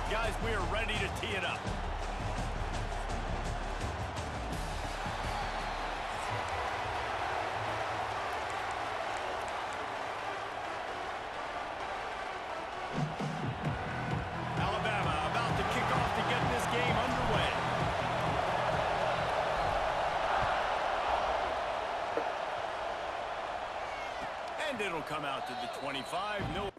Guys, we are ready to tee it up. Alabama about to kick off to get this game underway. And it'll come out to the 25. No.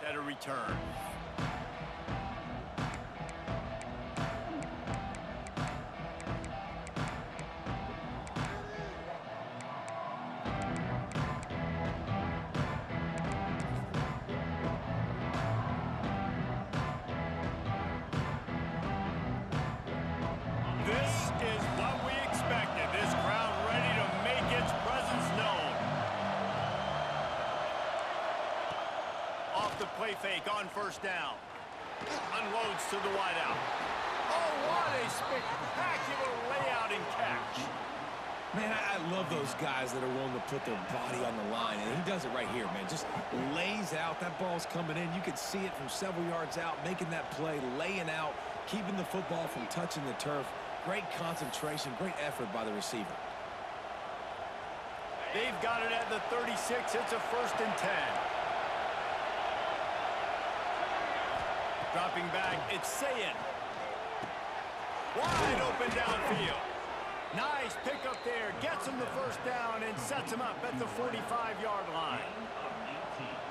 At a return. This is what we expected. This crowd ready to make its presence known. Off the play fake on first down. Unloads to the wideout. Oh, what a spectacular layout and catch. Man, I love those guys that are willing to put their body on the line, and he does it right here, man. Just lays out. That ball's coming in. You can see it from several yards out, making that play, laying out, keeping the football from touching the turf. Great concentration, great effort by the receiver. They've got it at the 36. It's a 1st and 10. Dropping back, it's Sayin. Wide open downfield. Nice pick up there. Gets him the 1st down and sets him up at the 45-yard line.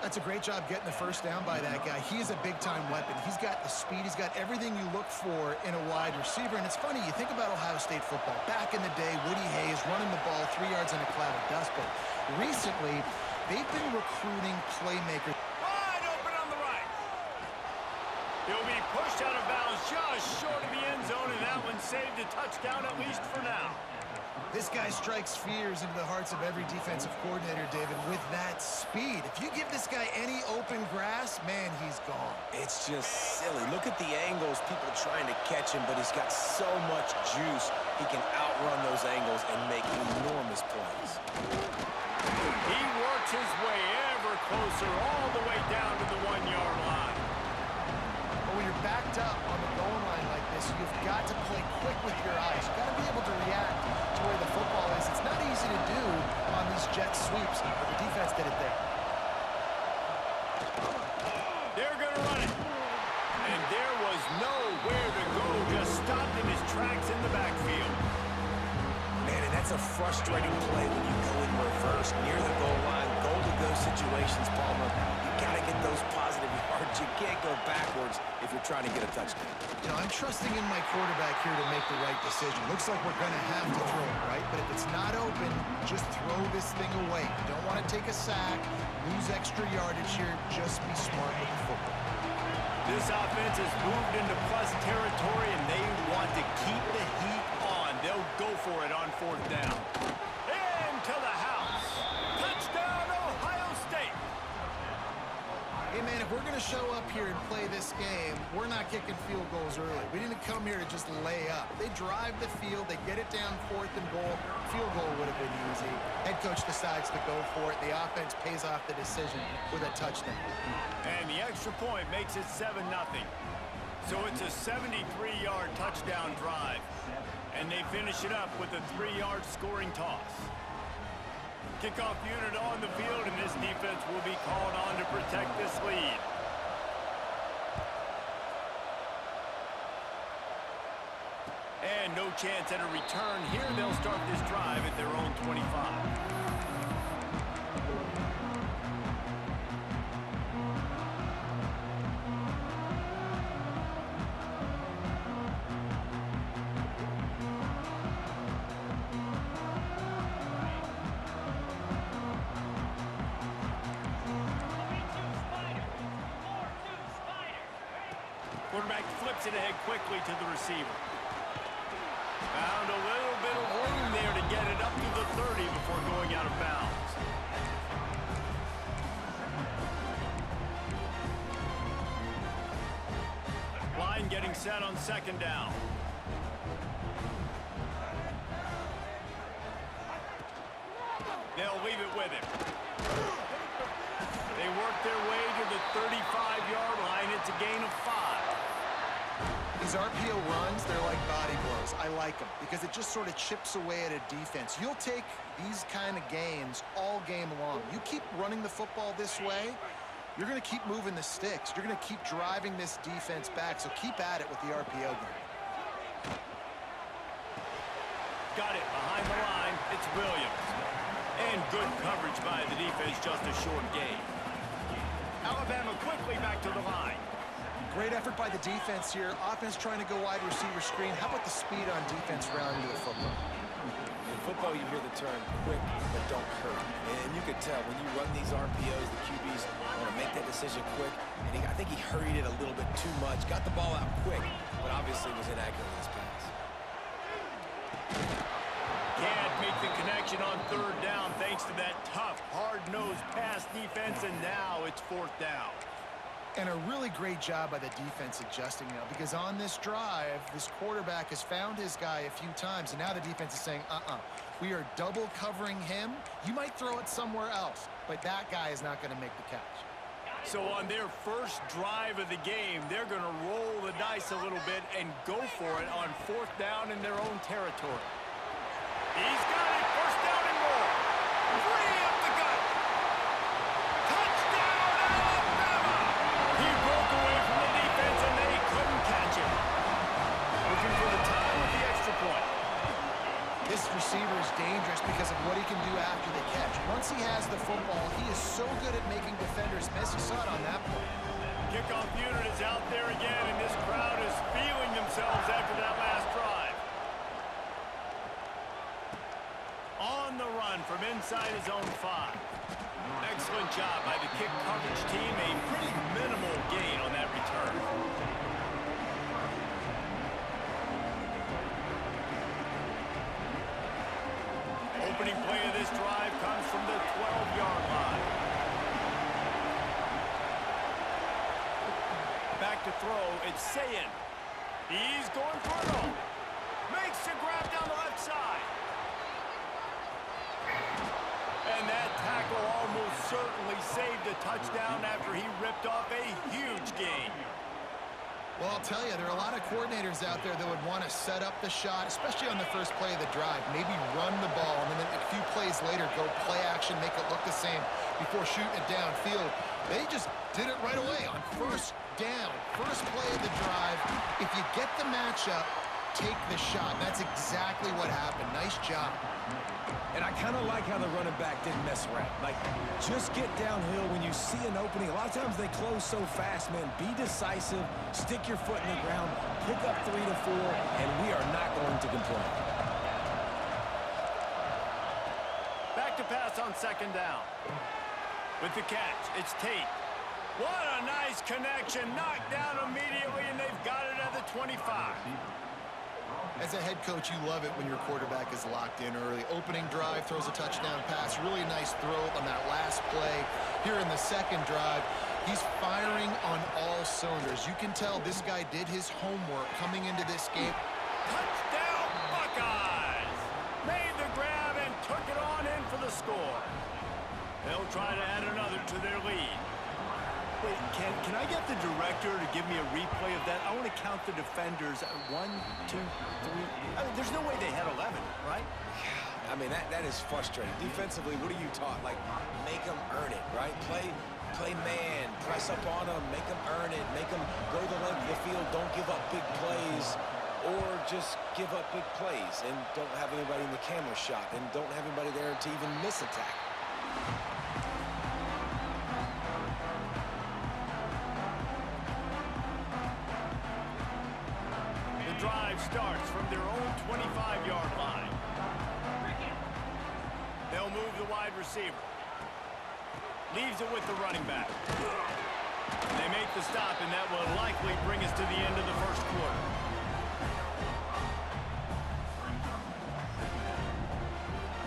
That's a great job getting the 1st down by that guy. He's a big-time weapon. He's got the speed. He's got everything you look for in a wide receiver. And it's funny, you think about Ohio State football. Back in the day, Woody Hayes running the ball 3 yards in a cloud of dust. But recently, they've been recruiting playmakers. Wide open on the right. He'll be pushed out of bounds just short of the end zone, and that one saved a touchdown at least for now. This guy strikes fears into the hearts of every defensive coordinator, David, with that speed. If you give this guy any open grass, man, he's gone. It's just silly. Look at the angles, people trying to catch him, but he's got so much juice. He can outrun those angles and make enormous plays. He works his way ever closer all the way down to the 1-yard line. But when you're backed up on the goal line like this, you've got to play quick with your eyes. You've got to be able to react to where the football is. It's not easy to do on these jet sweeps, but the defense did it there. They're going to run it. And there was nowhere to go, just stopped in his tracks in the backfield. Man, and that's a frustrating play when you go in reverse near the goal line. Goal-to-go situations, Palmer. You got to get those positive yards. You can't go backwards if you're trying to get a touchdown. You know, I'm trusting in my quarterback here to make the right decision. Looks like we're going to have to throw it, right? But if it's not open, just throw this thing away. You don't want to take a sack, lose extra yardage here. Just be smart with the football. This offense has moved into plus territory, and they want to keep the heat on. They'll go for it on 4th down. Into the house. Touchdown, Ohio State. Hey, man, if we're going to show up here and play this game, we're not kicking field goals early. We didn't come here to just lay up. They drive the field. They get it down 4th and goal. Field goal would have been easy. Head coach decides to go for it. The offense pays off the decision with a touchdown. And the extra point makes it 7-0. So it's a 73-yard touchdown drive. And they finish it up with a 3-yard scoring toss. Kickoff unit on the field, and this defense will be called on to protect this lead. And no chance at a return here. They'll start this drive at their own 25. Quarterback flips it ahead quickly to the receiver. Found a little bit of room there to get it up to the 30 before going out of bounds. Line getting set on second down. They'll leave it with him. They work their way to the 35-yard line. It's a gain of 5. These RPO runs, they're like body blows. I like them because it just sort of chips away at a defense. You'll take these kind of gains all game long. You keep running the football this way, you're going to keep moving the sticks. You're going to keep driving this defense back, so keep at it with the RPO game. Got it behind the line. It's Williams. And good coverage by the defense, just a short gain. Alabama quickly back to the line. Great effort by the defense here. Offense trying to go wide receiver screen. How about the speed on defense rounding to the football? In football, you hear the term quick, but don't hurt. And you could tell when you run these RPOs, the QBs want to make that decision quick. And I think he hurried it a little bit too much. Got the ball out quick, but obviously was inaccurate in his pass. Can't make the connection on third down thanks to that tough, hard-nosed pass defense, and now it's fourth down. And a really great job by the defense adjusting now, because on this drive, this quarterback has found his guy a few times, and now the defense is saying, we are double covering him. You might throw it somewhere else, but that guy is not going to make the catch. So on their first drive of the game, they're going to roll the dice a little bit and go for it on fourth down in their own territory. He's got it. First down and more. Free up the gut. Touchdown, Alabama! He broke away from the defense, and they couldn't catch him. Looking for the tie with the extra point. This receiver is dangerous because of what he can do after the catch. Once he has the football, he is so good at making defenders miss. You saw it on that play. Kickoff unit is out there again, and this crowd is feeling themselves after that last drive. On the run from inside his own 5. Excellent job by the kick coverage team. A pretty minimal gain on that return. Opening play of this drive comes from the 12-yard line. Back to throw, it's Sayin. He's going for it all. Makes the grab down the left side. And that tackle almost certainly saved a touchdown after he ripped off a huge gain. Well, I'll tell you, there are a lot of coordinators out there that would want to set up the shot, especially on the first play of the drive, maybe run the ball, and then a few plays later go play action, make it look the same before shooting it downfield. They just did it right away on first down, first play of the drive. If you get the matchup, take the shot. That's exactly what happened. Nice job. And I kind of like how the running back didn't mess around. Like, just get downhill when you see an opening. A lot of times they close so fast, man. Be decisive, stick your foot in the ground, pick up 3 to 4, and we are not going to complain. Back to pass on second down. With the catch, it's Tate. What a nice connection. Knocked down immediately, and they've got it at the 25. As a head coach, you love it when your quarterback is locked in early. Opening drive, throws a touchdown pass. Really nice throw on that last play. Here in the second drive, he's firing on all cylinders. You can tell this guy did his homework coming into this game. Touchdown, Buckeyes! Made the grab and took it on in for the score. They'll try to add another to their lead. Wait, can I get the director to give me a replay of that? I want to count the defenders. 1, 2, 3. I mean, there's no way they had 11, right? I mean, that is frustrating. Defensively, what are you taught? Like, make them earn it, right? Play man, press up on them, make them earn it, make them go the length of the field, don't give up big plays, or just give up big plays and don't have anybody in the camera shot and don't have anybody there to even miss a tackle. The drive starts from their own 25-yard line. They'll move the wide receiver. Leaves it with the running back. They make the stop, and that will likely bring us to the end of the first quarter.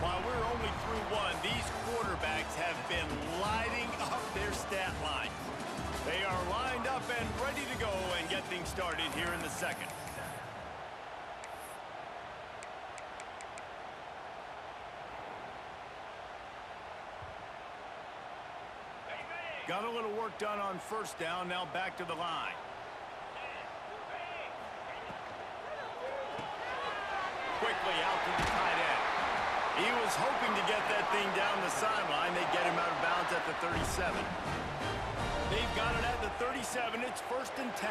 While we're only through one, these quarterbacks have been lighting up their stat lines. They are lined up and ready to go and get things started here in the second. Got a little work done on first down, now back to the line. Quickly out to the tight end. He was hoping to get that thing down the sideline. They get him out of bounds at the 37. They've got it at the 37. It's 1st and 10.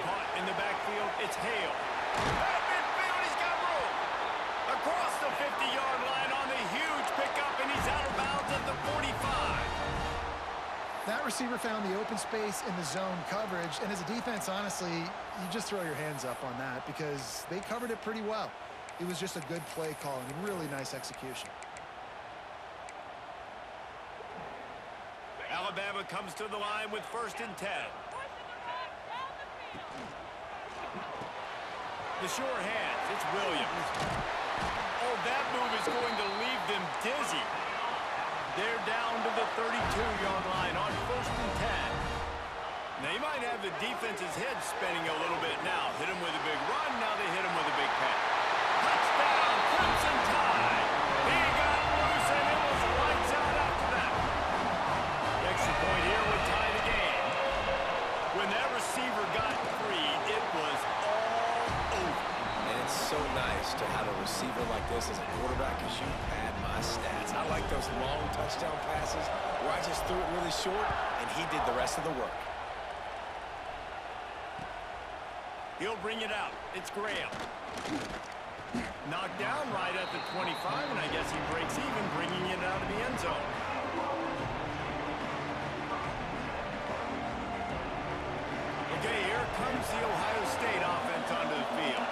Caught in the backfield, it's Hale. At midfield, he's got room. Across the 50-yard line on the huge pickup, and he's out of bounds at the 45. That receiver found the open space in the zone coverage, and as a defense, honestly, you just throw your hands up on that because they covered it pretty well. It was just a good play call and really nice execution. Alabama comes to the line with 1st and 10. The sure hands, it's Williams. Oh, that move is going to leave them dizzy. They're down to the 32-yard line on 1st and 10. They might have the defense's head spinning a little bit now. Hit him with a big run, now they hit him with a big pass. Touchdown, Crimson Tide. He got loose, and it was lights out after that. The extra point here would tie the game. When that receiver got free, it was all over. And it's so nice to have a receiver like this as a quarterback because you pad my stats. I like those long touchdown passes where I just threw it really short and he did the rest of the work. He'll bring it out. It's Graham. Knocked down right at the 25, and I guess he breaks even, bringing it out of the end zone. Okay, here comes the Ohio State offense onto the field.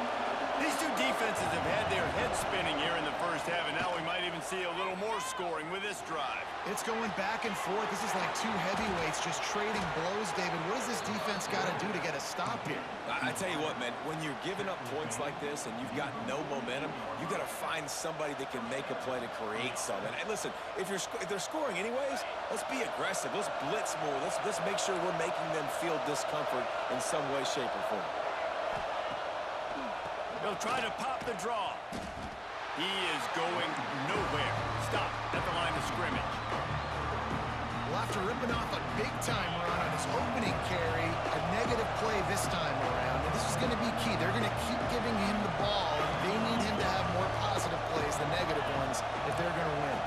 These two defenses have had their heads spinning here in the first half, and now we might even see a little more scoring with this drive. It's going back and forth. This is like two heavyweights just trading blows, David. What does this defense got to do to get a stop here? I tell you what, man, when you're giving up points like this and you've got no momentum, you got to find somebody that can make a play to create something. And listen, if they're scoring anyways, let's be aggressive. Let's blitz more. Let's make sure we're making them feel discomfort in some way, shape, or form. He'll try to pop the draw. He is going nowhere. Stop at the line of scrimmage. Well, after ripping off a big-time run on his opening carry, a negative play this time around. And this is going to be key. They're going to keep giving him the ball. They need him to have more positive plays than negative ones if they're going to win.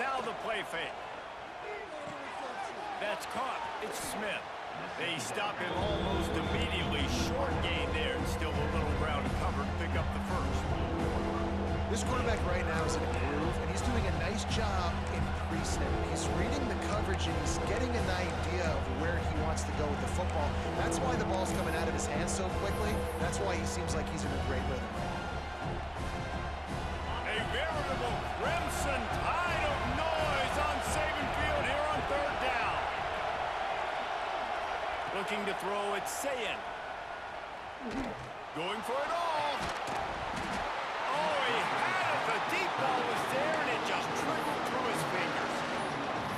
Now the play fake. That's caught. It's Smith. They stop him almost immediately. Short gain there, and still a little ground covered. Pick up the first. This quarterback right now is in a groove, and he's doing a nice job in pre-snap. He's reading the coverage, and he's getting an idea of where he wants to go with the football. That's why the ball's coming out of his hands so quickly. That's why he seems like he's in a great rhythm. A veritable crimson tide of noise on Saban Field here on 3rd down. Looking to throw, it's Sayin. Going for it all. Oh, he had it. The deep ball was there, and it just trickled through his fingers.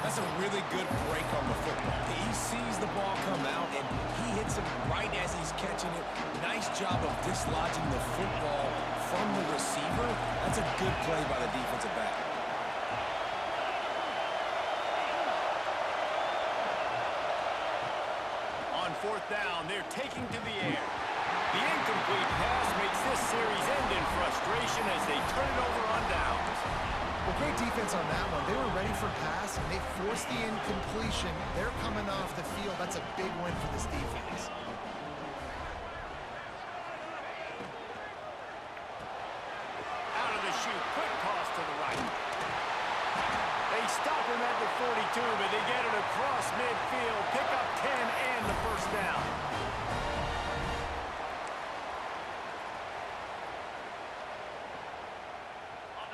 That's a really good break on the football. He sees the ball come out, and he hits it right as he's catching it. Nice job of dislodging the football from the receiver. That's a good play by the defensive back. fourth down. They're taking to the air. The incomplete pass makes this series end in frustration as they turn it over on downs. Well, great defense on that one. They were ready for pass, and they forced the incompletion. They're coming off the field. That's a big win for this defense. Out of the chute, quick toss to the right. They stop him at the 42, but they get it across midfield. Pick up 10 and the first down.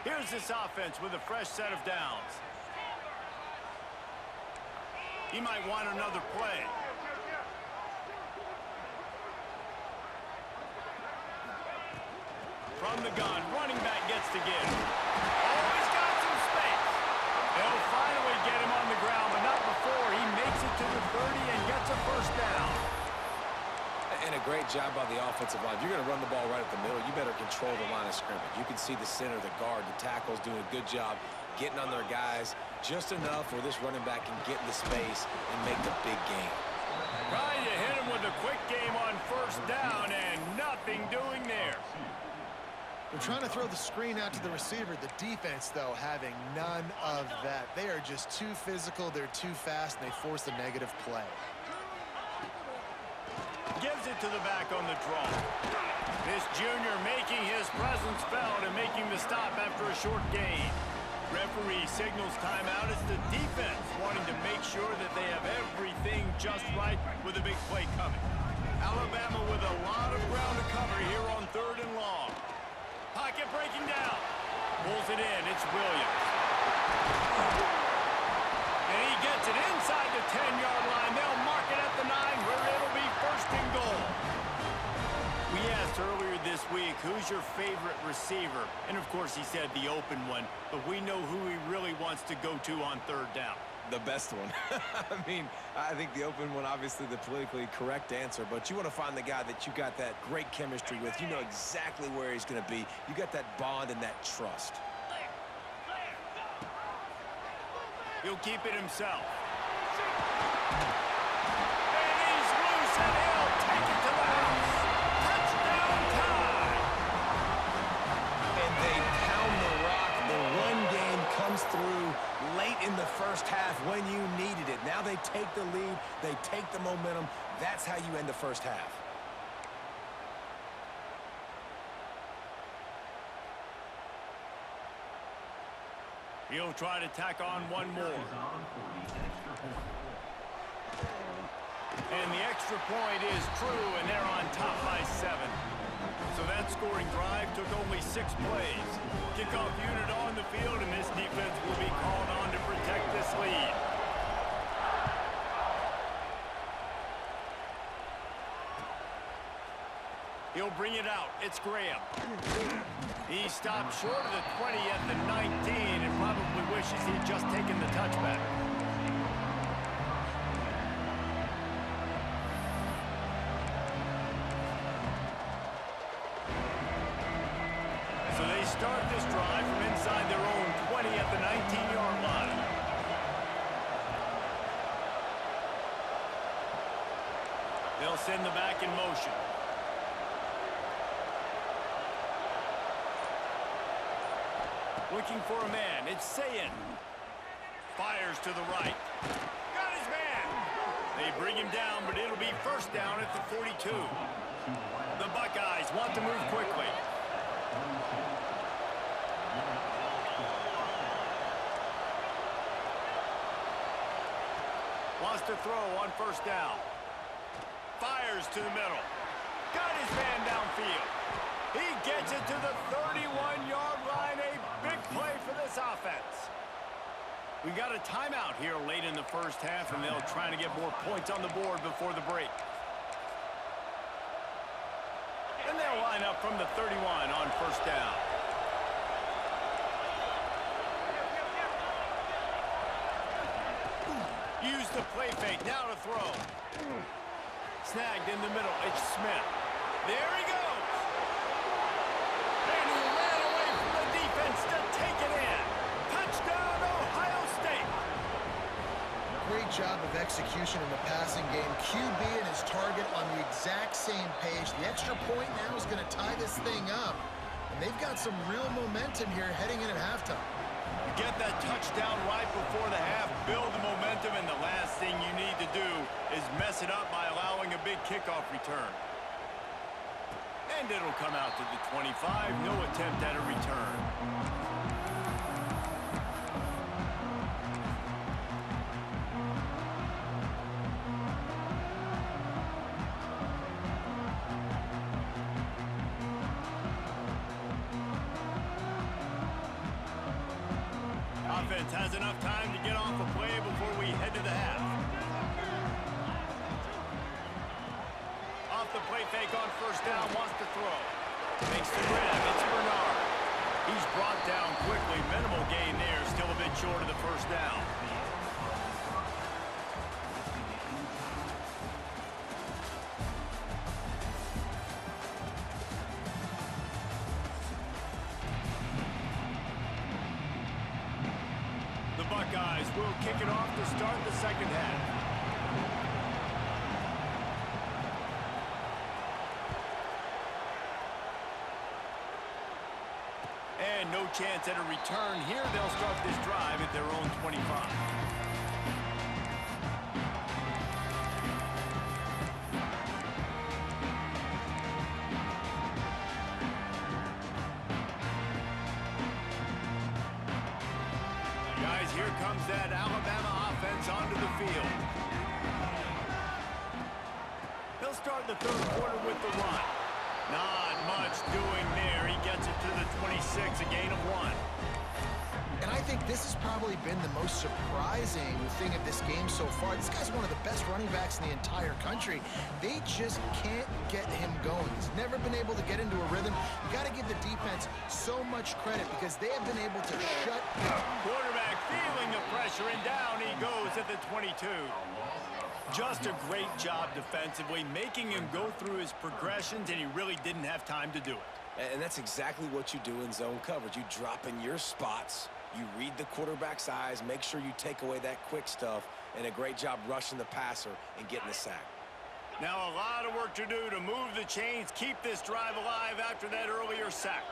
Here's this offense with a fresh set of downs. He might want another play. From the gun, running back gets to give. Oh, he's got some space. They'll finally get him on the ground, but not before. He makes it to the 30 and gets a first down. And a great job by the offensive line. If you're going to run the ball right at the middle, you better control the line of scrimmage. You can see the center, the guard, the tackles doing a good job getting on their guys just enough where this running back can get in the space and make the big game. Trying to hit him with a quick game on first down and nothing doing there. They're trying to throw the screen out to the receiver. The defense, though, having none of that. They are just too physical. They're too fast, and they force a negative play. Gives it to the back on the draw. This junior making his presence felt and making the stop after a short gain. Referee signals timeout. It's the defense wanting to make sure that they have everything just right with a big play coming. Alabama with a lot of ground to cover here on 3rd and long. Pocket breaking down. Pulls it in. It's Williams. And he gets it inside the 10-yard line. They'll mark it at the 9 where it'll be 1st and goal. We asked earlier this week, who's your favorite receiver? And, of course, he said the open one. But we know who he really wants to go to on 3rd down. The best one. I mean, I think the open one, obviously the politically correct answer, but you want to find the guy that you got that great chemistry with. You know exactly where he's going to be. You got that bond and that trust. He'll keep it himself. And he's loose, and he'll take it to the house. Touchdown time! And they pound the rock. The run game comes through late in the first half when you needed it. Now they take the lead. They take the momentum. That's how you end the first half. He'll try to tack on one more. And the extra point is true, and they're on top by 7. So that scoring drive took only 6 plays. Kickoff unit on the field, and this defense will be called on to protect this lead. He'll bring it out. It's Graham. He stopped short of the 20 at the 19 and probably wishes he'd just taken the touchback. So they start this drive from inside their own 20 at the 19-yard line. They'll send the back in motion. Looking for a man. It's Sayin. Fires to the right. Got his man. They bring him down, but it'll be 1st down at the 42. The Buckeyes want to move quickly. Wants to throw on 1st down. Fires to the middle. Got his man downfield. He gets it to the 31-yard line. A big play for this offense. We got a timeout here late in the first half, and they'll try to get more points on the board before the break. And they'll line up from the 31 on 1st down. Use the play fake. Now to throw. Snagged in the middle. It's Smith. There he goes. And he ran away from the defense to take it in. Touchdown, Ohio State. Great job of execution in the passing game. QB and his target on the exact same page. The extra point now is going to tie this thing up. And they've got some real momentum here heading in at halftime. You get that touchdown right before the half, build the momentum, and the last thing you need to do is mess it up by allowing a big kickoff return. And it'll come out to the 25. No attempt at a return. Offense has enough time to get off a play before we head to the half. Off the play fake on first down, wants to throw. Makes the grab, it's Bernard. He's brought down quickly, minimal gain there, still a bit short of the first down. The Buckeyes will kick it off to start the second half. And no chance at a return here. They'll start this drive at their own 25. Guys, here comes that Alabama offense onto the field. They'll start the third quarter with the run. Not much doing there. He gets it to the 26, a gain of 1. And I think this has probably been the most surprising thing of this game so far. This guy's one of the best running backs in the entire country. They just can't get him going. He's never been able to get into a rhythm. You got to give the defense so much credit because they have been able to shut down. Quarterback feeling the pressure, and down he goes at the 22. Just a great job defensively, making him go through his progressions, and he really didn't have time to do it. And that's exactly what you do in zone coverage. You drop in your spots, you read the quarterback's eyes, make sure you take away that quick stuff, and a great job rushing the passer and getting the sack. Now a lot of work to do to move the chains, keep this drive alive after that earlier sack.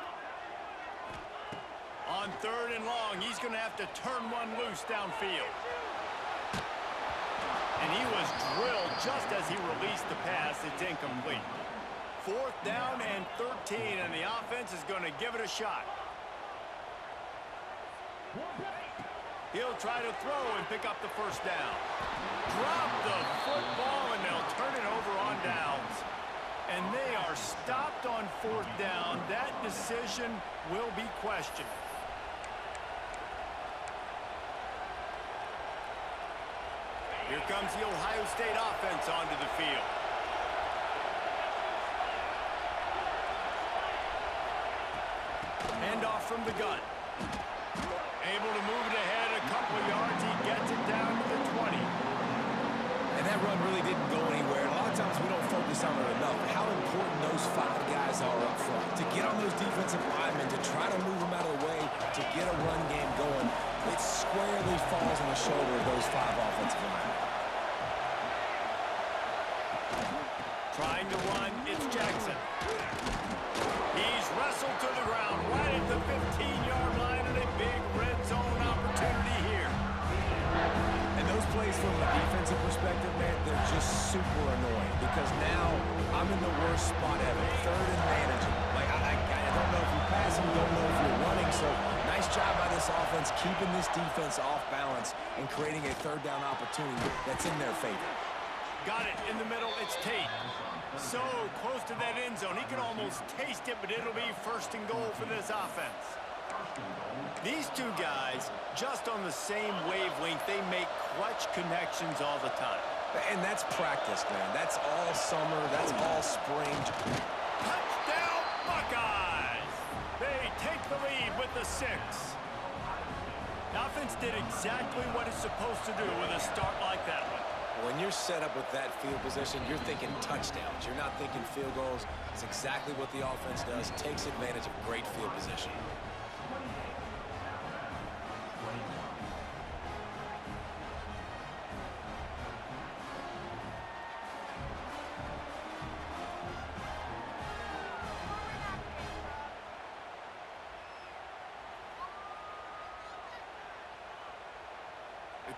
On third and long, he's going to have to turn one loose downfield. And he was drilled just as he released the pass. It's incomplete. Fourth down and 13, and the offense is going to give it a shot. He'll try to throw and pick up the first down. Drop the football, and they'll turn it over on downs. And they are stopped on fourth down. That decision will be questioned. Here comes the Ohio State offense onto the field. Handoff from the gun. Able to move it ahead a couple of yards. He gets it down to the 20. And that run really didn't go anywhere. A lot of times we don't focus on it enough. How important those 5 guys are up front. To get on those defensive linemen, to try to move them out of the way, to get a run game going, it squarely falls on the shoulder of those 5 offensive linemen. Trying to run, it's Jackson. He's wrestled to the ground right at the 15-yard line, and a big red zone opportunity here. And those plays from a defensive perspective, man, they're just super annoying because now I'm in the worst spot ever. Third and managing. Like, I don't know if you're passing, don't know if you're running, so nice job by this offense keeping this defense off balance and creating a third down opportunity that's in their favor. Got it in the middle, it's Tate. So close to that end zone. He can almost taste it, but it'll be first and goal for this offense. These two guys, just on the same wavelength, they make clutch connections all the time. And that's practice, man. That's all summer. That's all spring. Touchdown, Buckeyes! They take the lead with the 6. The offense did exactly what it's supposed to do with a start like that one. When you're set up with that field position, you're thinking touchdowns. You're not thinking field goals. It's exactly what the offense does. Takes advantage of great field position.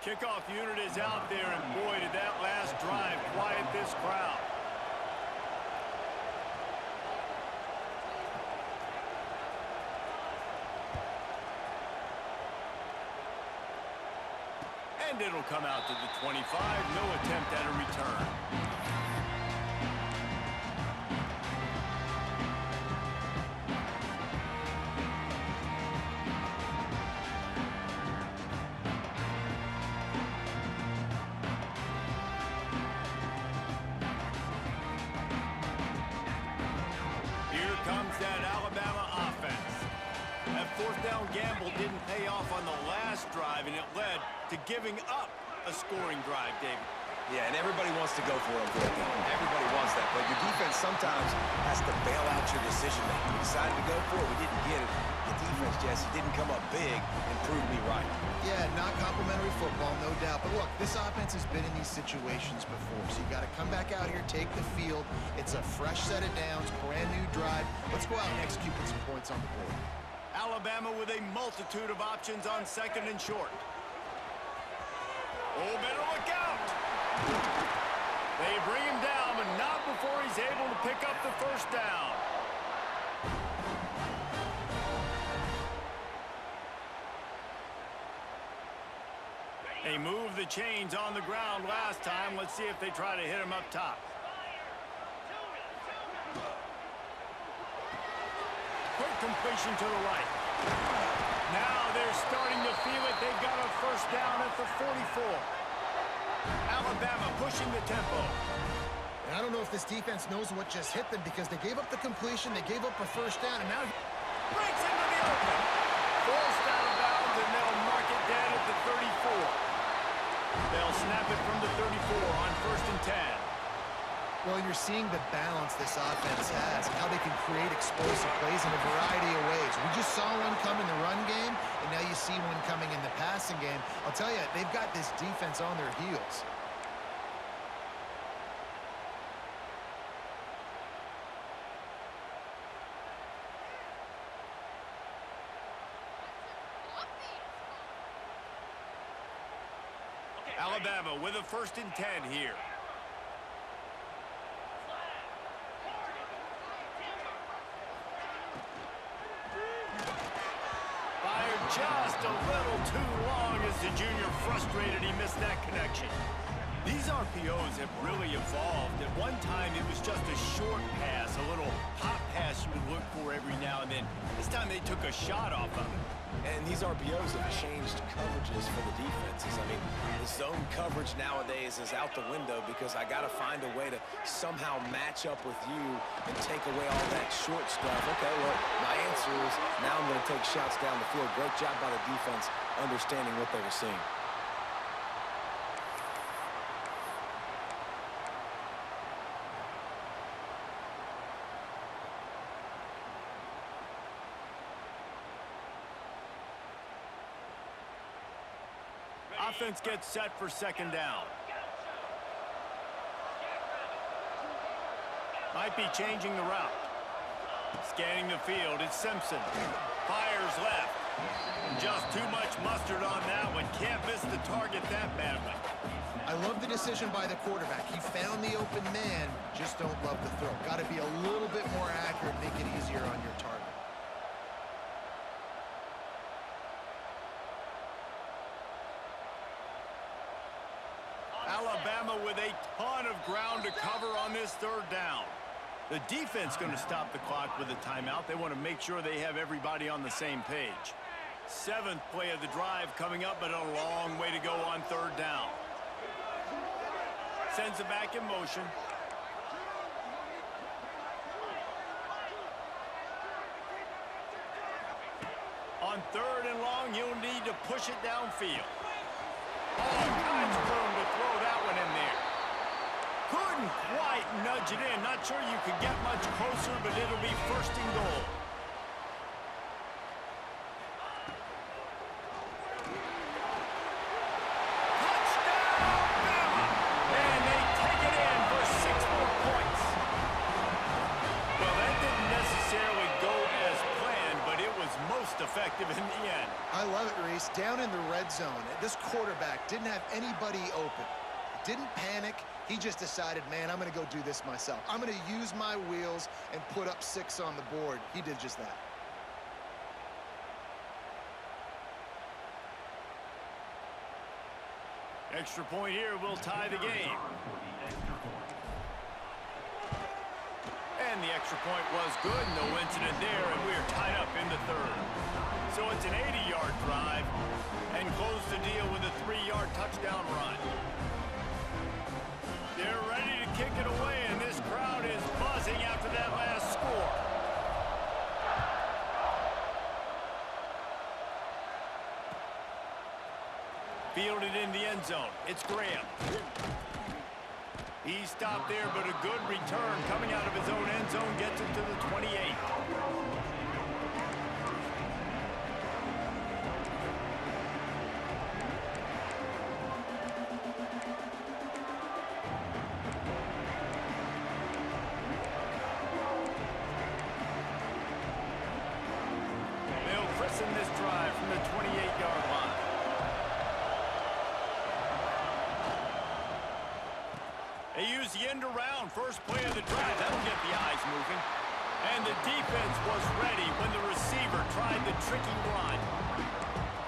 Kickoff unit is out there, and boy, did that last drive quiet this crowd. And it'll come out to the 25. No attempt at a return. Here comes that Alabama offense. That fourth down gamble didn't pay off on the last drive, and it led to giving up a scoring drive, David. Yeah, and everybody wants to go for it. Everybody wants that, but your defense sometimes has to bail out your decision-making. We decided to go for it. We didn't get it. The defense, Jesse, didn't come up big and prove me right. Yeah, not complimentary football, no doubt. But look, this offense has been in these situations before, so you got to come back out here, take the field. It's a fresh set of downs, brand new drive. Let's go out and execute with some points on the board. Alabama with a multitude of options on second and short. Oh, better look out. They bring him down, but not before he's able to pick up the first down. They moved the chains on the ground last time. Let's see if they try to hit him up top. Quick completion to the right. Now they're starting to feel it. They've got a first down at the 44. Alabama pushing the tempo. And I don't know if this defense knows what just hit them because they gave up the completion, they gave up a first down, and now Breaks into the open. Forced out of bounds, and they'll mark it down at the 34. They'll snap it from the 34 on first and 10. well, you're seeing the balance this offense has, how they can create explosive plays in a variety of ways. We just saw one come in the run game, and now you see one coming in the passing game. I'll tell you, they've got this defense on their heels. Alabama with a first and 10 here. Fired just a little too long as the junior frustrated. He missed that connection. These RPOs have really evolved. At one time, it was just a short pass, a little pop pass you would look for every now and then. This time they took a shot off of it. And these RPOs have changed coverages for the defenses. I mean, the zone coverage nowadays is out the window because I got to find a way to somehow match up with you and take away all that short stuff. Okay, well, my answer is now I'm going to take shots down the field. Great job by the defense understanding what they were seeing. Offense gets set for second down. Might be changing the route. Scanning the field, it's Simpson. Fires left. Just too much mustard on that one. Can't miss the target that badly. I love the decision by the quarterback. He found the open man, just don't love the throw. Got to be a little bit more accurate, make it easier on your target. Alabama with a ton of ground to cover on this third down. The defense going to stop the clock with a timeout. They want to make sure they have everybody on the same page. Seventh play of the drive coming up, but a long way to go on third down. Sends it back in motion. On third and long, you'll need to push it downfield. All kinds of room to throw that one in there. Couldn't quite nudge it in. Not sure you could get much closer, but it'll be first and goal. Touchdown, Bama! And they take it in for 6 more points. Well, that didn't necessarily go as planned, but it was most effective in the end. I love it, Reese. Down in the red zone, this quarterback quarterback didn't have anybody open. He didn't panic. He just decided, man, I'm going to go do this myself. I'm going to use my wheels and put up 6 on the board. He did just that. Extra point here will tie the game. And the extra point was good. No incident there, and we're tied up in the third. So it's an 80-yard drive, and close the deal with a 3-yard touchdown run. They're ready to kick it away, and this crowd is buzzing after that last score. Fielded in the end zone. It's Graham. He stopped there, but a good return coming out of his own end zone gets it to the 28. They'll christen this drive from the 28-yard line. They use the end around. First play of the drive. That'll get the eyes moving. And the defense was ready when the receiver tried the tricky run.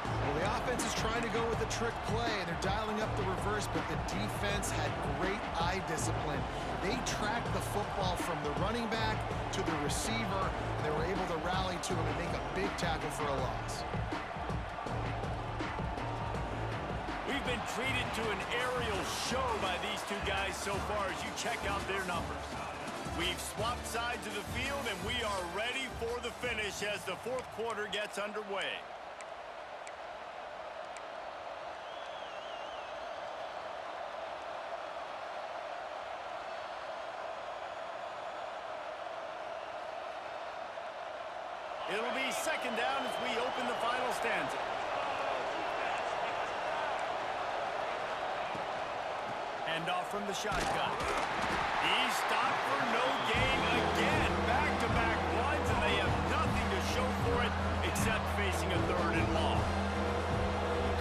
Well, the offense is trying to go with a trick play, and they're dialing up the reverse, but the defense had great eye discipline. They tracked the football from the running back to the receiver. They were able to rally to him and make a big tackle for a loss. We've been treated to an aerial show by these two guys so far as you check out their numbers. We've swapped sides of the field, and we are ready for the finish as the fourth quarter gets underway. It'll be second down as we open the final stanza. Handoff from the shotgun. He stopped for no gain again. Back-to-back runs, and they have nothing to show for it except facing a third and long.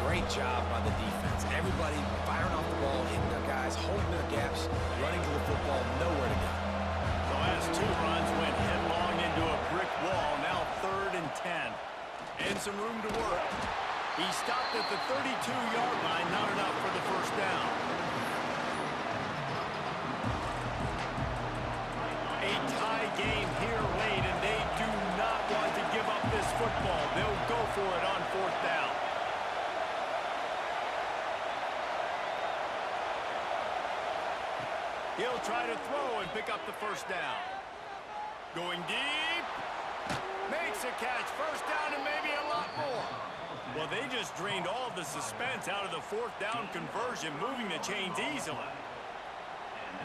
Great job by the defense. Everybody firing off the ball, hitting their guys, holding their gaps, running to the football, nowhere to go. The last 2 runs went headlong into a brick wall. Now 3rd and 10. And some room to work. He stopped at the 32-yard line, not enough for the first down. A tie game here late, and they do not want to give up this football. They'll go for it on 4th down. He'll try to throw and pick up the first down. Going deep. Makes a catch. First down and maybe a lot more. Well, they just drained all the suspense out of the 4th down conversion, moving the chains easily.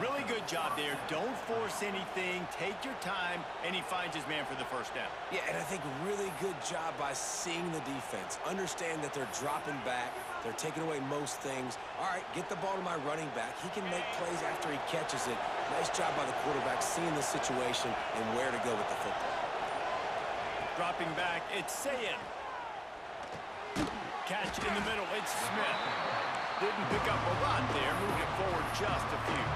Really good job there. Don't force anything. Take your time, and he finds his man for the first down. Yeah, and I think really good job by seeing the defense. Understand that they're dropping back. They're taking away most things. All right, get the ball to my running back. He can make plays after he catches it. Nice job by the quarterback seeing the situation and where to go with the football. Dropping back, it's Sayin. Catch in the middle, it's Smith. Didn't pick up a lot there, moved it forward just a few.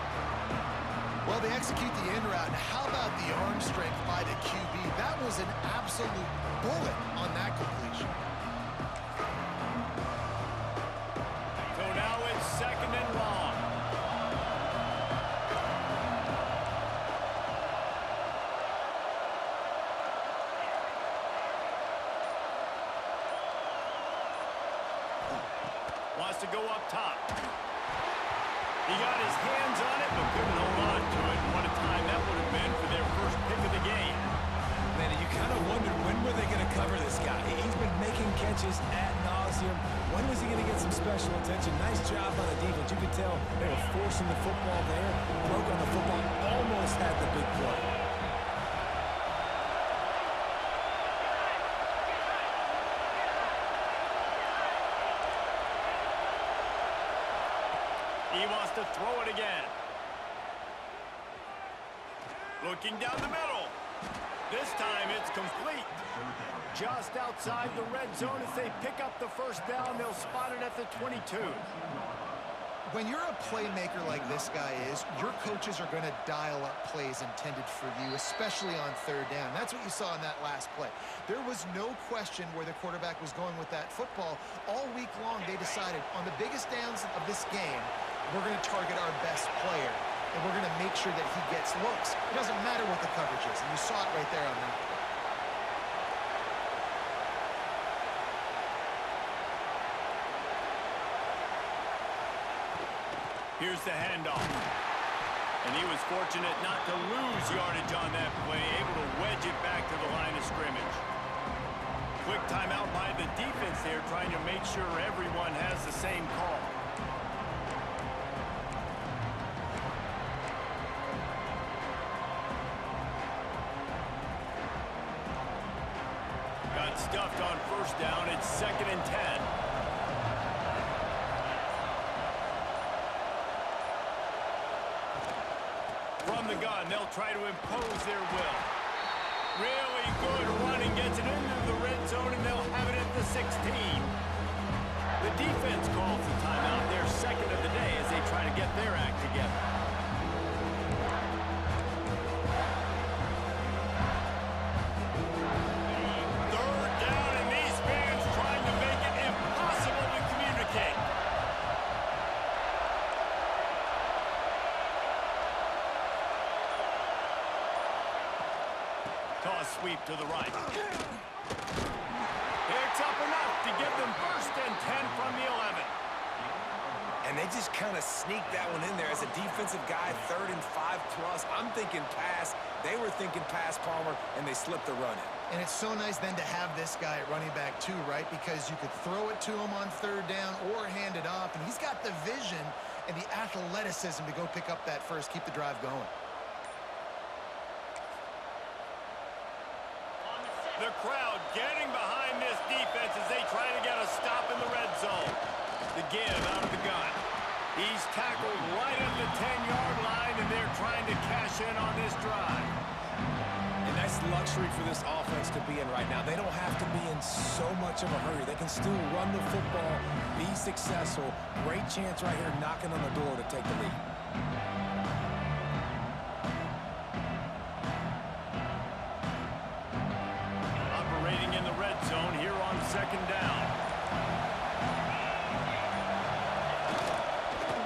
Well, they execute the in route. And how about the arm strength by the QB? That was an absolute bullet on that completion. So now it's 2nd and long. Wants to go up top. He got his hands on it, but couldn't hold on to it. What a time that would have been for their first pick of the game. Man, you kind of wonder when were they going to cover this guy. He's been making catches ad nauseum. When was he going to get some special attention? Nice job by the defense. You could tell they were forcing the football there. Broke on the football, almost had the big play. He wants to throw it again. Looking down the middle. This time it's complete. Just outside the red zone as they pick up the first down. They'll spot it at the 22. When you're a playmaker like this guy is, your coaches are going to dial up plays intended for you, especially on third down. That's what you saw in that last play. There was no question where the quarterback was going with that football. All week long, they decided on the biggest downs of this game, we're going to target our best player, and we're going to make sure that he gets looks. It doesn't matter what the coverage is, and you saw it right there on that play. Here's the handoff. And he was fortunate not to lose yardage on that play, able to wedge it back to the line of scrimmage. Quick timeout by the defense there, trying to make sure everyone has the same call. Got stuffed on first down. It's 2nd and 10. From the gun, they'll try to impose their will. Really good running, gets it into the red zone, and they'll have it at the 16. The defense calls the timeout, their second of the day, as they try to get their act together. Third down, and these fans trying to make it impossible to communicate. Toss sweep to the right. It's up enough to give them 1st and 10 from the 11. And they just kind of sneaked that one in there as a defensive guy, 3rd and 5+. I'm thinking pass. They were thinking pass, Palmer, and they slipped the run in. And it's so nice then to have this guy at running back too, right? Because you could throw it to him on third down or hand it off, and he's got the vision and the athleticism to go pick up that first, keep the drive going. The crowd getting behind this defense as they try to get a stop in the red zone. The give out of the gun. He's tackled right at the 10-yard line, and they're trying to cash in on this drive. And that's luxury for this offense to be in right now. They don't have to be in so much of a hurry. They can still run the football, be successful. Great chance right here knocking on the door to take the lead. Operating in the red zone here on 2nd down.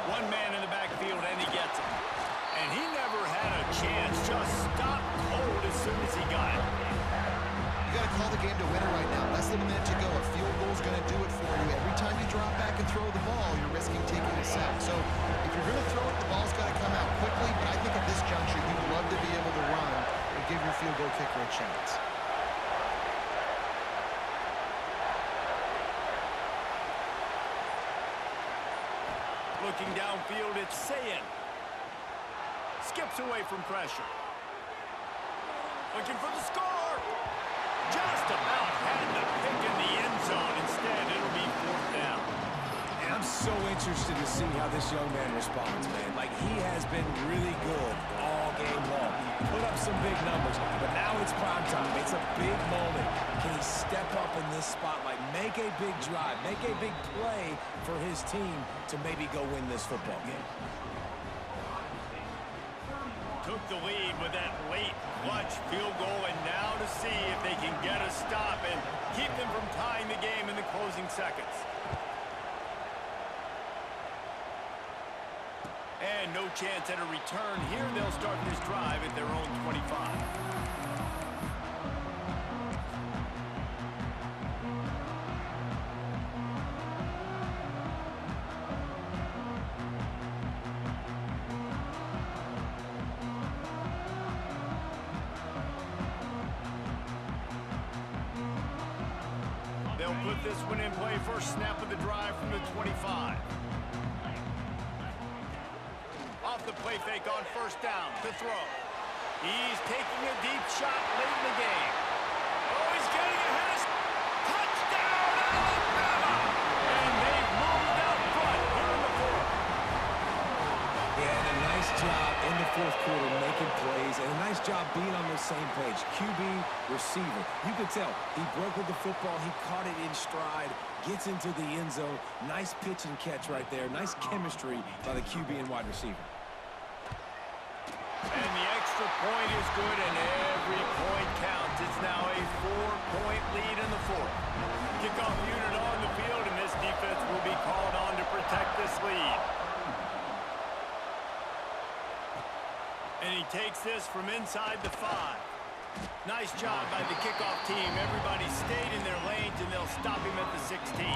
One man in the backfield, and he gets it. And he never had a chance, just stopped cold as soon as he got it. You got to call the game to winner right now. Less than a minute to go. A field goal is going to do it for you. Every time you drop back and throw the ball, you're risking taking a sack. So if you're going to throw it, the ball's got to come out quickly. But I think at this juncture, you'd love to be able to run and give your field goal kicker a chance. Looking downfield, it's Sayin. Skips away from pressure. Looking for the score. Just about had the pick in the end zone. Instead, it'll be 4th down. And I'm so interested to see how this young man responds, man. Like, he has been really good all game long. Put up some big numbers, but now it's prime time. It's a big moment. Can he step up in this spotlight, make a big drive, make a big play for his team to maybe go win this football game? Took the lead with that late clutch field goal, and now to see if they can get a stop and keep them from tying the game in the closing seconds. And no chance at a return here. They'll start this drive at their own 25. They'll put this one in play. First snap of the drive from the 25. Off the play fake on 1st down to throw. He's taking a deep shot late in the game. Oh, he's getting ahead. Touchdown, Alabama! And they've moved out front here in the 4th. Yeah, and a nice job in the 4th quarter making plays, and a nice job being on the same page. QB, receiver. You could tell he broke with the football. He caught it in stride, gets into the end zone. Nice pitch and catch right there. Nice chemistry by the QB and wide receiver. And the extra point is good, and every point counts. It's now a 4-point lead in the fourth. Kickoff unit on the field, and this defense will be called on to protect this lead. And he takes this from inside the 5. Nice job by the kickoff team. Everybody stayed in their lanes, and they'll stop him at the 16.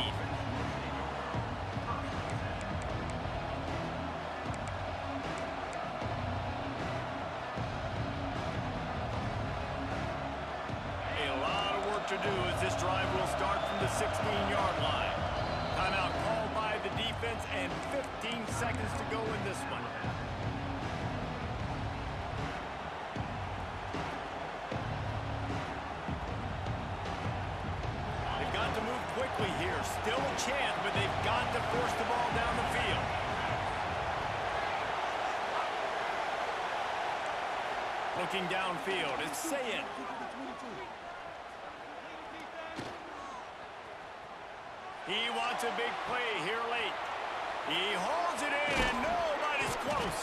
To do as this drive will start from the 16-yard line. Timeout called by the defense and 15 seconds to go in this one. They've got to move quickly here. Still a chance, but they've got to force the ball down the field. Looking downfield, it's Sayed. He wants a big play here late. He hauls it in, and nobody's close.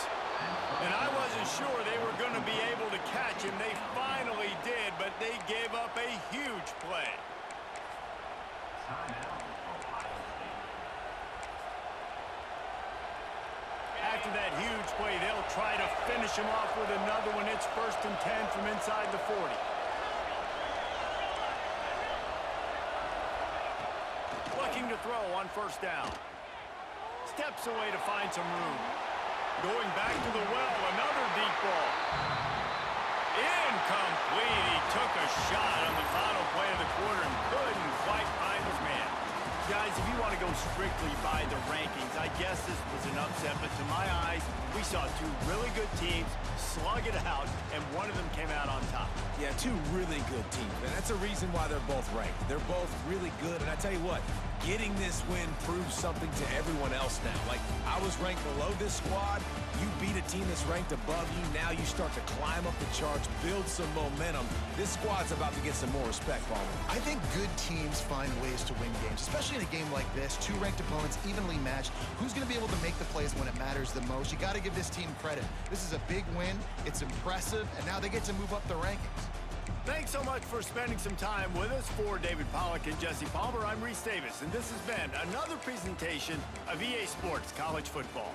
And I wasn't sure they were going to be able to catch him. They finally did, but they gave up a huge play. After that huge play, they'll try to finish him off with another one. It's 1st and 10 from inside the 40. To throw on 1st down. Steps away to find some room. Going back to the well, another deep ball. Incomplete. He took a shot on the final play of the quarter and couldn't quite find his man. Guys, if you want to go strictly by the rankings, I guess this was an upset, but to my eyes, we saw two really good teams slug it out, and one of them came out on top. Yeah, two really good teams, and that's a reason why they're both ranked. They're both really good, and I tell you what, getting this win proves something to everyone else now. Like, I was ranked below this squad. You beat a team that's ranked above you. Now you start to climb up the charts, build some momentum. This squad's about to get some more respect, Bama. I think good teams find ways to win games, especially in a game like this. Two ranked opponents, evenly matched. Who's going to be able to make the plays when it matters the most? You got to give this team credit. This is a big win. It's impressive, and now they get to move up the rankings. Thanks so much for spending some time with us. For David Pollack and Jesse Palmer, I'm Reese Davis, and this has been another presentation of EA Sports College Football.